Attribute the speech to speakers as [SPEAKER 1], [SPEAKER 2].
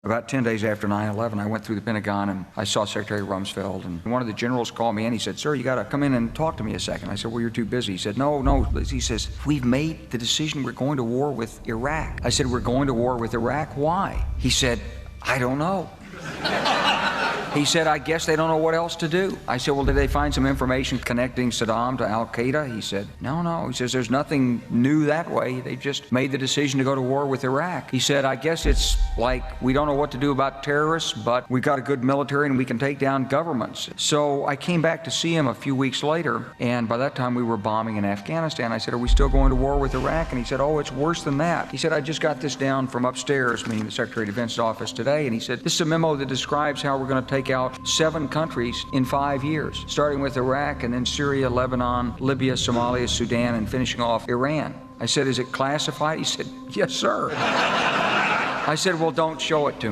[SPEAKER 1] About 10 days after 9/11, I went through the Pentagon and I saw Secretary Rumsfeld, and one of the generals called me in. He said, "Sir, you got to come in and talk to me a second." I said, "Well, you're too busy." He said, No. He says, "We've made the decision. We're going to war with Iraq." I said, "We're going to war with Iraq? Why?" He said, "I don't know." He said, "I guess they don't know what else to do." I said, "Well, did they find some information connecting Saddam to Al-Qaeda?" He said, No. He says, "There's nothing new that way. They just made the decision to go to war with Iraq." He said, "I guess it's like we don't know what to do about terrorists, but we got a good military and we can take down governments." So I came back to see him a few weeks later, and by that time we were bombing in Afghanistan. I said, "Are we still going to war with Iraq?" And he said, "Oh, it's worse than that." He said, "I just got this down from upstairs," meaning the Secretary of Defense's office today, and he said, "This is a memo that describes how we're going to take out 7 countries in 5 years, starting with Iraq and then Syria, Lebanon, Libya, Somalia, Sudan, and finishing off Iran." I said, "Is it classified?" He said, "Yes, sir." I said, "Well, don't show it to me."